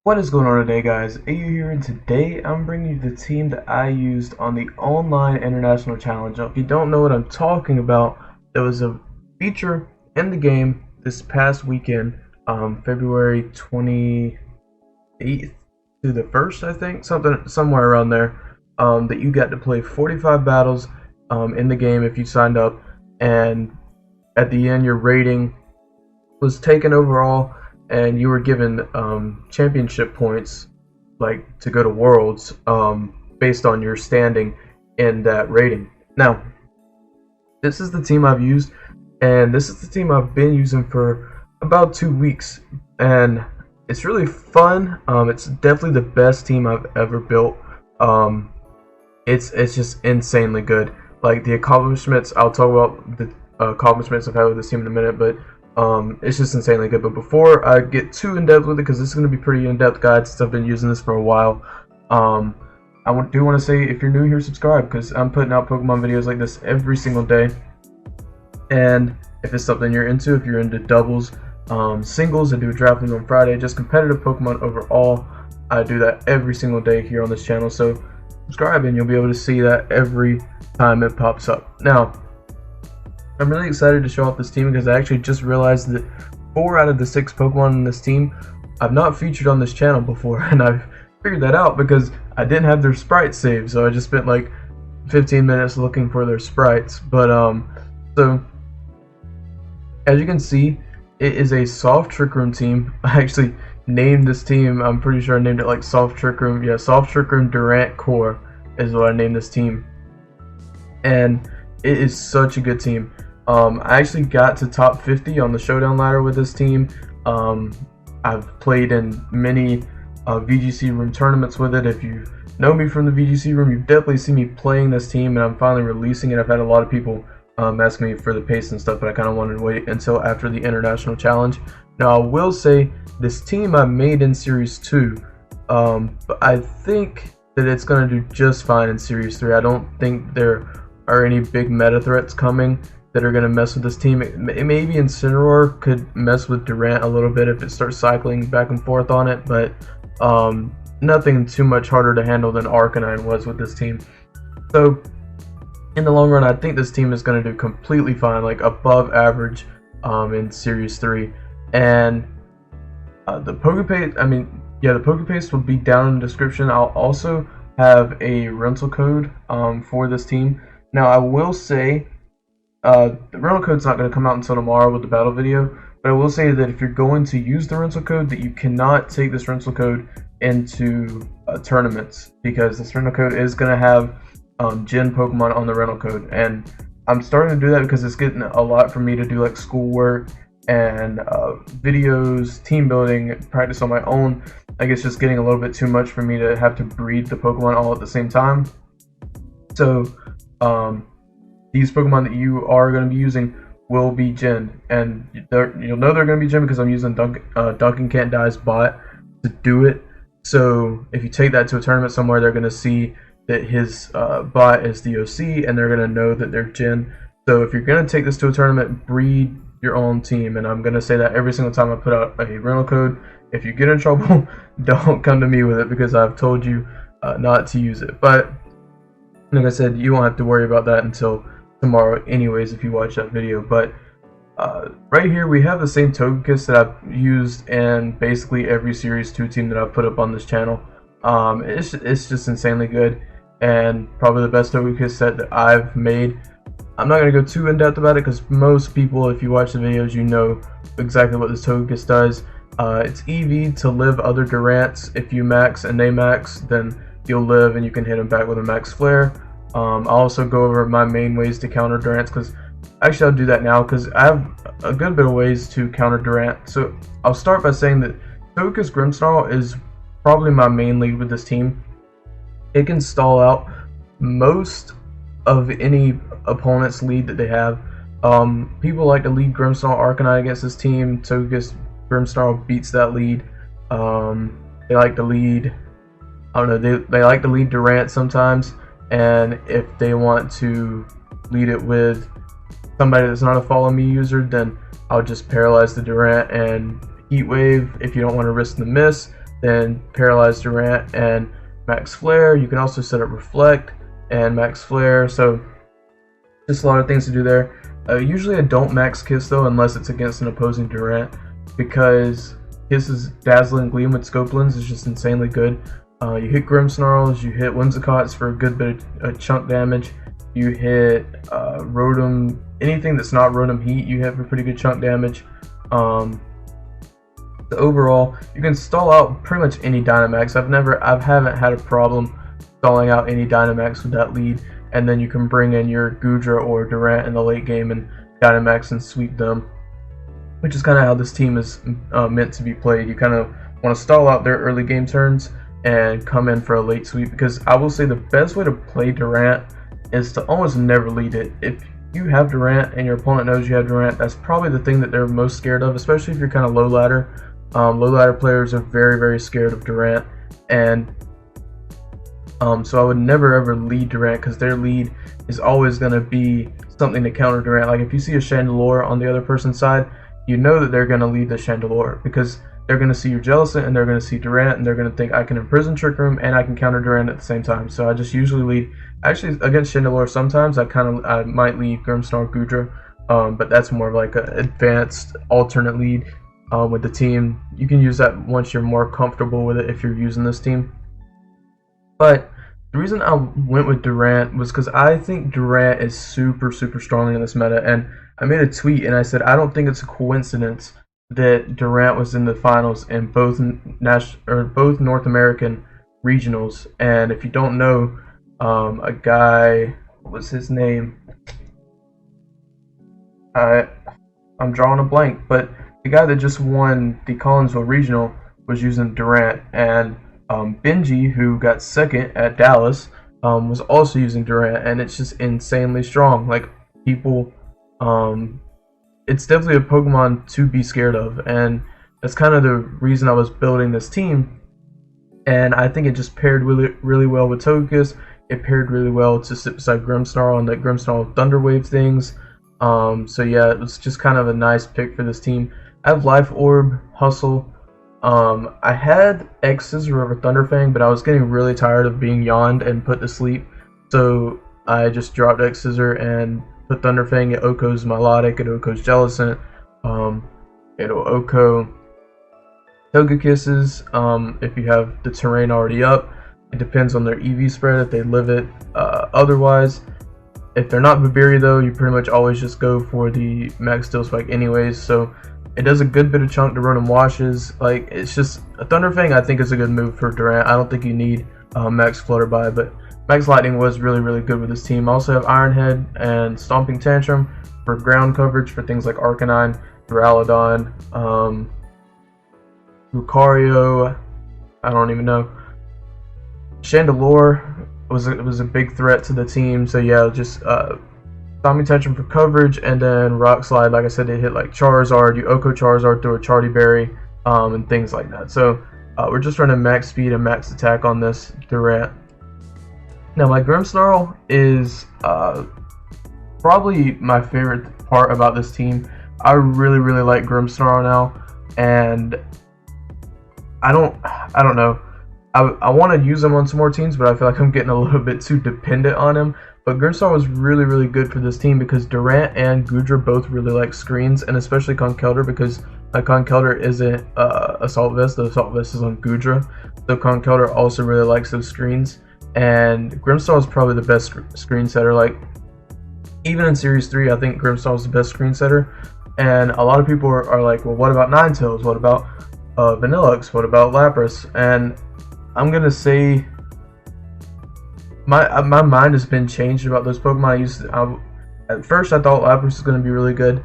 What is going on today, guys? AU here, and today I'm bringing you the team that I used on the online international challenge. Now, if you don't know what I'm talking about, there was a feature in the game this past weekend, February 28th to the 1st, I think, somewhere around there, that you got to play 45 battles in the game if you signed up, and at the end your rating was taken overall, and you were given championship points, like to go to Worlds, based on your standing in that rating. Now, this is the team I've used, and this is the team I've been using for about 2 weeks, and it's really fun. It's definitely the best team I've ever built. It's just insanely good. Like the accomplishments, I'll talk about the accomplishments I've had with this team in a minute, but it's just insanely good. But before I get too in depth with it, because this is going to be pretty in depth, guys, since I've been using this for a while, I do want to say, if you're new here, subscribe, because I'm putting out Pokemon videos like this every single day. And if it's something you're into, if you're into doubles, singles, I do a draft on Friday, just competitive Pokemon overall, I do that every single day here on this channel. So subscribe and you'll be able to see that every time it pops up. Now, I'm really excited to show off this team because I actually just realized that 4 out of the 6 Pokemon in this team I've not featured on this channel before, and I've figured that out because I didn't have their sprites saved, so I just spent like 15 minutes looking for their sprites. But so as you can see, it is a soft Trick Room team. I actually named this team, I'm pretty sure I named it like Soft Trick Room. Yeah, Soft Trick Room Durant Core is what I named this team, and it is such a good team. I actually got to top 50 on the Showdown ladder with this team. I've played in many VGC room tournaments with it. If you know me from the VGC room, you've definitely seen me playing this team, and I'm finally releasing it. I've had a lot of people ask me for the pace and stuff, but I kind of wanted to wait until after the international challenge. Now, I will say this team I made in Series 2, but I think that it's going to do just fine in Series 3. I don't think there are any big meta threats coming that are going to mess with this team. Maybe Incineroar could mess with Durant a little bit if it starts cycling back and forth on it, but nothing too much harder to handle than Arcanine was with this team. So in the long run, I think this team is going to do completely fine, like above average in Series 3. And the Pokepaste, the Pokepaste will be down in the description. I'll also have a rental code for this team. Now, I will say the rental code's not going to come out until tomorrow with the battle video, but I will say that if you're going to use the rental code, that you cannot take this rental code into tournaments, because this rental code is going to have Gen Pokemon on the rental code, and I'm starting to do that because it's getting a lot for me to do, like schoolwork and videos, team building, practice on my own. I guess just getting a little bit too much for me to have to breed the Pokemon all at the same time. So these Pokemon that you are going to be using will be Gen, and you'll know they're going to be Gen because I'm using Duncan Can't Die's bot to do it. So if you take that to a tournament somewhere, they're going to see that his bot is the OC, and they're going to know that they're Gen. So if you're going to take this to a tournament, breed your own team, and I'm going to say that every single time I put out a rental code. If you get in trouble, don't come to me with it, because I've told you not to use it. But like I said, you won't have to worry about that until tomorrow anyways if you watch that video. But right here we have the same Togekiss that I've used in basically every Series 2 team that I've put up on this channel. It's just insanely good, and probably the best Togekiss set that I've made. I'm not going to go too in depth about it because most people, if you watch the videos, you know exactly what this Togekiss does. It's EV to live other Durants. If you max and they max, then you'll live and you can hit them back with a max flare. I'll also go over my main ways to counter Durants, because actually I'll do that now because I have a good bit of ways to counter Durant. So I'll start by saying that Togekiss Grimmsnarl is probably my main lead with this team. It can stall out most of any opponent's lead that they have. People like to lead Grimmsnarl Arcanine against this team. Togekiss Grimmsnarl beats that lead. They like to lead, I don't know, they like to lead Durant sometimes, and if they want to lead it with somebody that's not a follow me user, then I'll just paralyze the Durant and Heat Wave if you don't want to risk the miss. then Paralyze Durant and Max Flare. You can also set up Reflect and Max Flare, so just a lot of things to do there. Usually I don't max Kiss though, unless it's against an opposing Durant, because Kiss's Dazzling Gleam with Scope Lens is just insanely good. You hit Grimmsnarls, you hit Whimsicots for a good bit of chunk damage. You hit Rotom, anything that's not Rotom Heat, you hit for pretty good chunk damage. So overall, you can stall out pretty much any Dynamax. I haven't had a problem stalling out any Dynamax with that lead, and then you can bring in your Goodra or Durant in the late game and Dynamax and sweep them, which is kind of how this team is meant to be played. You kind of want to stall out their early game turns and come in for a late sweep, because I will say the best way to play Durant is to almost never lead it. If you have Durant and your opponent knows you have Durant, that's probably the thing that they're most scared of, especially if you're kind of low ladder. Low ladder players are very, very scared of Durant, and so I would never ever lead Durant, because their lead is always going to be something to counter Durant. Like if you see a Chandelure on the other person's side, you know that they're going to lead the Chandelure, because they're going to see your Jellicent and they're going to see Durant, and they're going to think, I can Imprison Trick Room and I can counter Durant at the same time. So I just usually lead. Actually, against Chandelure sometimes I might lead Grimmsnarl, Goodra, but that's more of like an advanced alternate lead with the team. You can use that once you're more comfortable with it if you're using this team. But the reason I went with Durant was because I think Durant is super, super strong in this meta, and I made a tweet and I said I don't think it's a coincidence that Durant was in the finals in both North American regionals. And if you don't know, a guy, what was his name? I'm drawing a blank, but the guy that just won the Collinsville regional was using Durant, and Benji, who got second at Dallas, was also using Durant, and it's just insanely strong. Like, people, it's definitely a Pokemon to be scared of, and that's kind of the reason I was building this team. And I think it just paired really, really well with Togekiss. It paired really well to sit beside Grimmsnarl and that Grimmsnarl Thunder Wave things. So yeah, it was just kind of a nice pick for this team. I have Life Orb, Hustle. I had X-Scissor over Thunderfang, but I was getting really tired of being yawned and put to sleep, so I just dropped X-Scissor and put Thunderfang. It OHKOs Milotic, it OHKOs Jellicent, it'll OHKO Togekisses if you have the terrain already up. It depends on their EV spread if they live it. Otherwise, if they're not Babiri though, you pretty much always just go for the Max Steel Spike anyways, so it does a good bit of chunk to Rotom Washes. Like, it's just a Thunderfang I think is a good move for Durant. I don't think you need Max Flutterby, but Max Lightning was really, really good with this team. I also have Iron Head and Stomping Tantrum for ground coverage for things like Arcanine, Duraludon, Lucario, I don't even know. Chandelure was a big threat to the team, so yeah, just Stomping Tantrum for coverage, and then Rock Slide, like I said, they hit like Charizard, you OHKO Charizard through a Charty Berry, and things like that. So we're just running max speed and max attack on this Durant. Now my Grimmsnarl is probably my favorite part about this team. I really, really like Grimmsnarl now, and I don't know. I want to use him on some more teams, but I feel like I'm getting a little bit too dependent on him. But Grimmsnarl was really, really good for this team because Durant and Goodra both really like screens, and especially Conkeldurr, because Conkeldurr isn't Assault Vest. The Assault Vest is on Goodra, so Conkeldurr also really likes those screens. And Grimmsnarl is probably the best screen setter. Like, even in Series 3, I think Grimmsnarl is the best screen setter. And a lot of people are like, well, what about Ninetales? What about Vanillux? What about Lapras? And I'm gonna say my mind has been changed about those Pokemon. At first I thought Lapras was gonna be really good,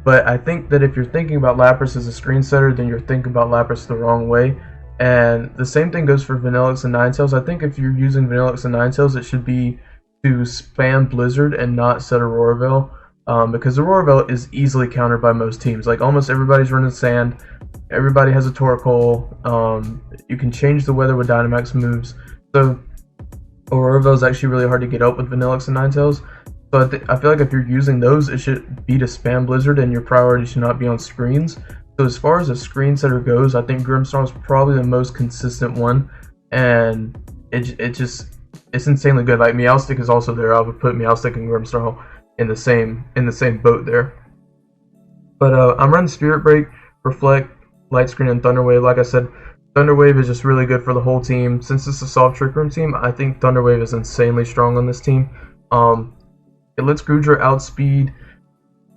but I think that if you're thinking about Lapras as a screen setter, then you're thinking about Lapras the wrong way. And the same thing goes for Vanillux and Ninetales. I think if you're using Vanillux and Ninetales, it should be to spam Blizzard and not set Aurora Veil, because Aurora Veil is easily countered by most teams. Like, almost everybody's running Sand, everybody has a Torkoal, you can change the weather with Dynamax moves, so Aurora Veil is actually really hard to get up with Vanillux and Ninetales. So I feel like if you're using those, it should be to spam Blizzard, and your priority should not be on screens. So as far as a screen setter goes, I think Grimmsnarl is probably the most consistent one, and it's insanely good. Like Meowstic is also there. I would put Meowstic and Grimmsnarl in the same boat there. But I'm running Spirit Break, Reflect, Light Screen, and Thunder Wave. Like I said, Thunder Wave is just really good for the whole team. Since it's a soft Trick Room team, I think Thunder Wave is insanely strong on this team. It lets Goodra outspeed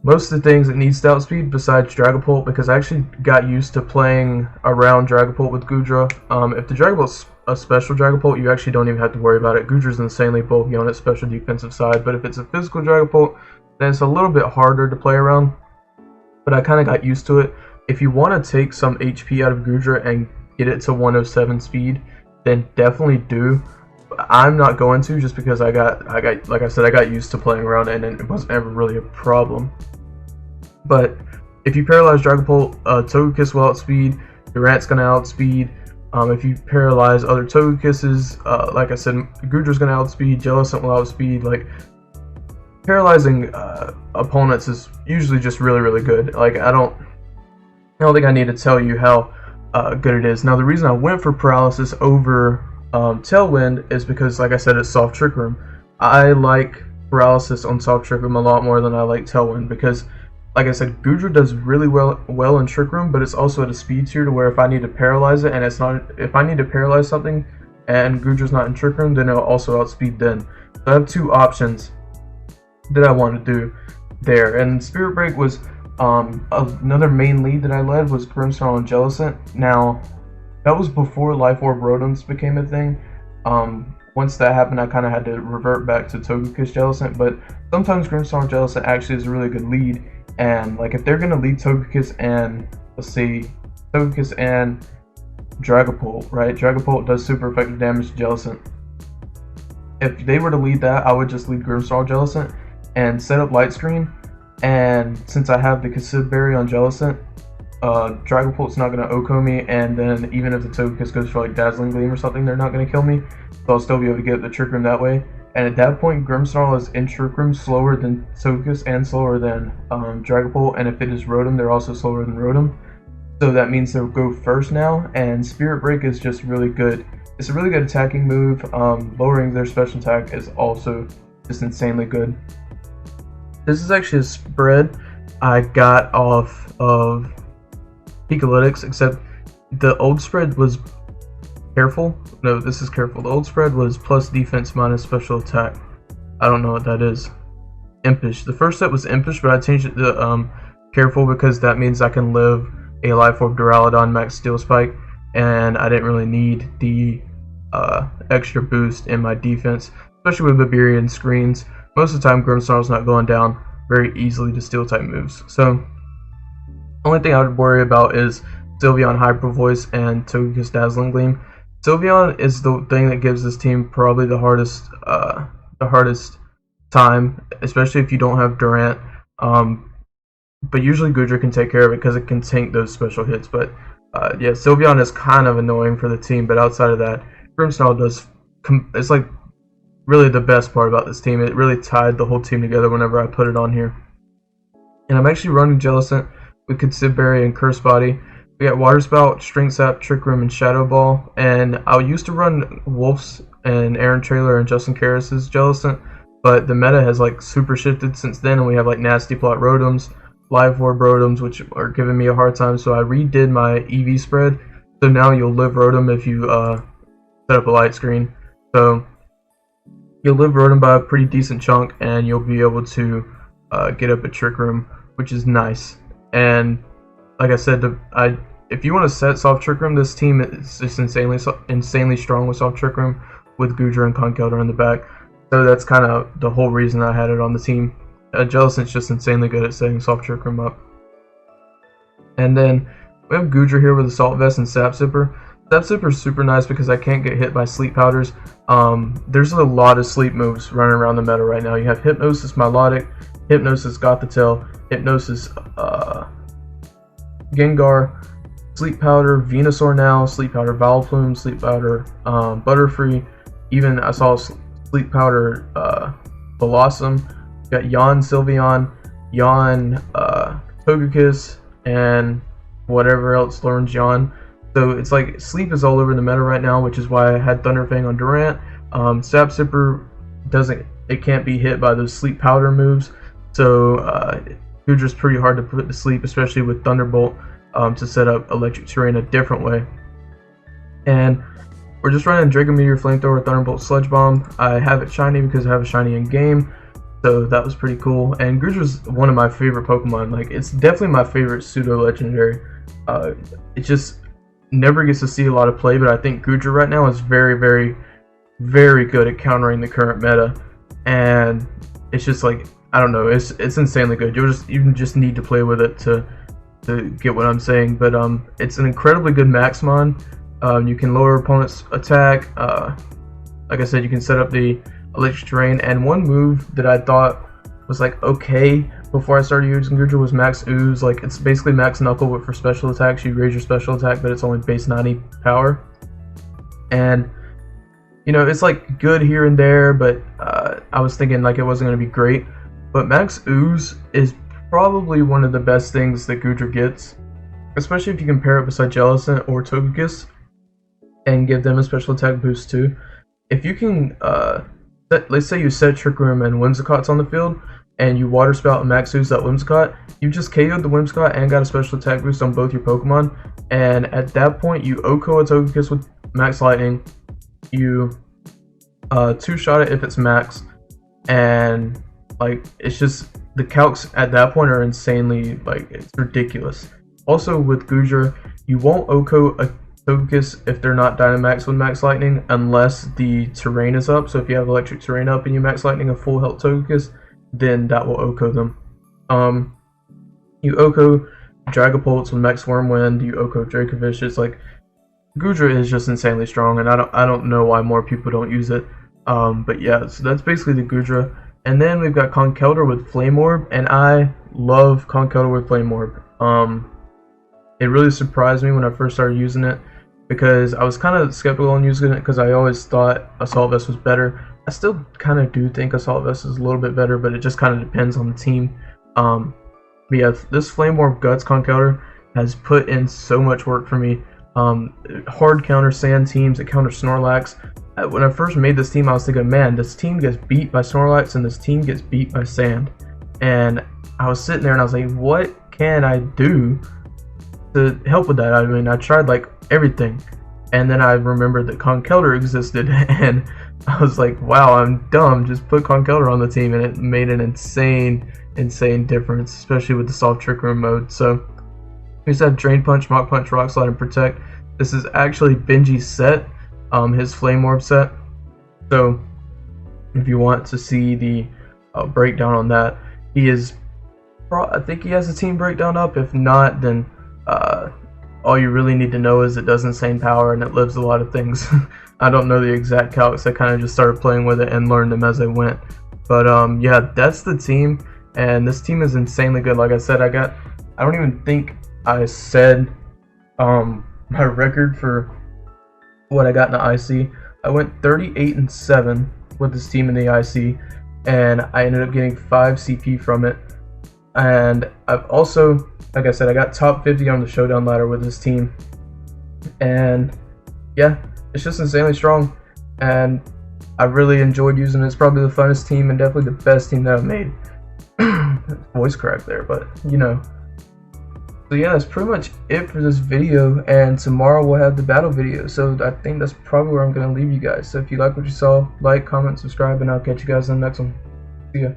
most of the things it needs to outspeed besides Dragapult, because I actually got used to playing around Dragapult with Goodra. If the Dragapult's a special Dragapult, you actually don't even have to worry about it. Goodra's insanely bulky on its special defensive side, but if it's a physical Dragapult, then it's a little bit harder to play around. But I kind of got used to it. If you want to take some HP out of Goodra and get it to 107 speed, then definitely do. I'm not going to, just because I got like I said, I got used to playing around and it wasn't ever really a problem. But if you paralyze Dragapult, Togekiss will outspeed, Durant's gonna outspeed. If you paralyze other Togekisses, like I said, Goodra's gonna outspeed, Jellicent will outspeed. Like, paralyzing opponents is usually just really good. Like, I don't think I need to tell you how good it is. Now, the reason I went for paralysis over Tailwind is because, like I said, it's soft Trick Room. I like paralysis on soft Trick Room a lot more than I like Tailwind, because, like I said, Goodra does really well in Trick Room, but it's also at a speed tier to where if I need to paralyze it, and if I need to paralyze something and Goodra's not in Trick Room, then it'll also outspeed then. So I have two options that I want to do there. And Spirit Break was another main lead that I led was Grimmsnarl and Jellicent. Now, that was before Life Orb Rotoms became a thing. Once that happened, I kind of had to revert back to Togekiss Jellicent, but sometimes Grimmsnarl and Jellicent actually is a really good lead. And like, if they're gonna lead Togekiss and, let's see, Togekiss and Dragapult, right? Dragapult does super effective damage to Jellicent. If they were to lead that, I would just lead Grimmsnarl Jellicent and set up Light Screen. And since I have the Cassib Berry on Jellicent, Dragapult's not gonna OHKO me, and then even if the Togekiss goes for like Dazzling Gleam or something, they're not gonna kill me. So I'll still be able to get the Trick Room that way. And at that point, Grimmsnarl is in Trick Room slower than Togekiss and slower than Dragapult, and if it is Rotom, they're also slower than Rotom. So that means they'll go first now, and Spirit Break is just really good. It's a really good attacking move. Lowering their special attack is also just insanely good. This is actually a spread I got off of Pikalytics, except the old spread was Careful. No, this is Careful. The old spread was plus defense minus special attack. I don't know what that is. Impish. The first set was Impish, but I changed it to Careful because that means I can live a Life Orb Duraludon Max Steel Spike, and I didn't really need the extra boost in my defense, especially with Babirian screens. Most of the time, Grimmsnarl's not going down very easily to Steel type moves. So, only thing I would worry about is Sylveon Hyper Voice and Togekiss Dazzling Gleam. Sylveon is the thing that gives this team probably the hardest time, especially if you don't have Durant. But usually Goodra can take care of it because it can tank those special hits. But yeah, Sylveon is kind of annoying for the team. But outside of that, Grimmsnarl does. It's like really the best part about this team. It really tied the whole team together whenever I put it on here. And I'm actually running Jellicent with Cassib Berry and Curse Body. We got Water Spout, String Sap, Trick Room, and Shadow Ball. And I used to run Wolf's and Aaron Traylor and Justin Karras' Jellicent, but the meta has like super shifted since then, and we have like Nasty Plot Rotoms, Live Orb Rotoms, which are giving me a hard time. So I redid my EV spread. So now you'll live Rotom if you set up a light screen. So you'll live Rotom by a pretty decent chunk, and you'll be able to get up a Trick Room, which is nice. And like I said, if you want to set soft Trick Room, this team is just insanely strong with soft Trick Room with Goodra and Conkeldurr in the back. So that's kind of the whole reason I had it on the team. Jellicent's just insanely good at setting soft Trick Room up. And then we have Goodra here with Assault Vest and Sap Sipper. Sap Sipper is super nice because I can't get hit by sleep powders. There's a lot of sleep moves running around the meta right now. You have Hypnosis Milotic, Hypnosis Gothitelle, Hypnosis Gengar, Sleep Powder, Venusaur now, Sleep Powder Vileplume, Sleep Powder Butterfree, even I saw Sleep Powder Blossom. Got Yawn Sylveon, Yawn Togekiss, and whatever else learns Yawn. So it's like Sleep is all over the meta right now, which is why I had Thunderfang on Durant. Sap Sipper can't be hit by those Sleep Powder moves, so Gudra's pretty hard to put to sleep, especially with Thunderbolt to set up Electric Terrain a different way. And we're just running Draco Meteor, Flamethrower, Thunderbolt, Sludge Bomb. I have it shiny because I have a shiny in game, so that was pretty cool. And Gudra's one of my favorite Pokemon. Like, it's definitely my favorite pseudo legendary. It just never gets to see a lot of play, but I think Gudra right now is very, very, very good at countering the current meta. And it's just like, I don't know, it's insanely good. You just need to play with it to get what I'm saying. But it's an incredibly good Maxmon. You can lower opponent's attack. Like I said, you can set up the Electric Terrain. And one move that I thought was like okay before I started using Gudra was Max Ooze. Like, it's basically Max Knuckle, but for special attacks. You raise your special attack, but it's only base 90 power. And you know, it's like good here and there, but I was thinking like it wasn't going to be great. But Max Ooze is probably one of the best things that Gudra gets, especially if you compare it beside Jellicent or Togekiss and give them a special attack boost too. If you can, let's say you set Trick Room and Whimsicott's on the field, and you Water Spout and Max Ooze that Whimsicott, you just KO'd the Whimsicott and got a special attack boost on both your Pokemon. And at that point, you OHKO a Togekiss with Max Lightning, you two-shot it if it's max, and like, it's just, the calcs at that point are insanely, like, it's ridiculous. Also with Gudra, you won't OHKO a Togekiss if they're not Dynamax with Max Lightning unless the terrain is up. So if you have Electric Terrain up and you Max Lightning a full health Togekiss, then that will OHKO them. You OHKO Dragapults with Max Wormwind, you OHKO Dracovish. It's like, Gudra is just insanely strong, and I don't know why more people don't use it. But yeah, so that's basically the Gudra. And then we've got Conkeldurr with Flame Orb, and I love Conkeldurr with Flame Orb. It really surprised me when I first started using it, because I was kind of skeptical on using it because I always thought Assault Vest was better. I still kind of do think Assault Vest is a little bit better, but it just kind of depends on the team. But yeah, this Flame Orb Guts Conkeldurr has put in so much work for me. Hard counter Sand teams, it counters Snorlax. When I first made this team, I was thinking, man, this team gets beat by Snorlax and this team gets beat by Sand. And I was sitting there and I was like, what can I do to help with that? I mean, I tried like everything. And then I remembered that Conkeldurr existed, and I was like, wow, I'm dumb. Just put Conkeldurr on the team, and it made an insane difference, especially with the soft Trick Room mode. So we just have Drain Punch, Mach Punch, Rock Slide, and Protect. This is actually Benji's set, his Flame Orb set. So if you want to see the breakdown on that, I think he has a team breakdown up. If not, then all you really need to know is it does insane power and it lives a lot of things. I don't know the exact calcs. I kind of just started playing with it and learned them as I went. But yeah, that's the team, and this team is insanely good. Like I said, I don't even think I said my record for what I got in the IC. I went 38-7 with this team in the IC, and I ended up getting 5 CP from it. And I've also, like I said, I got top 50 on the Showdown ladder with this team. And yeah, it's just insanely strong, and I really enjoyed using it. It's probably the funnest team and definitely the best team that I've made. Voice crack there, but you know. So yeah, that's pretty much it for this video, and tomorrow we'll have the battle video. So I think that's probably where I'm going to leave you guys. So if you like what you saw, like, comment, subscribe, and I'll catch you guys in the next one. See ya.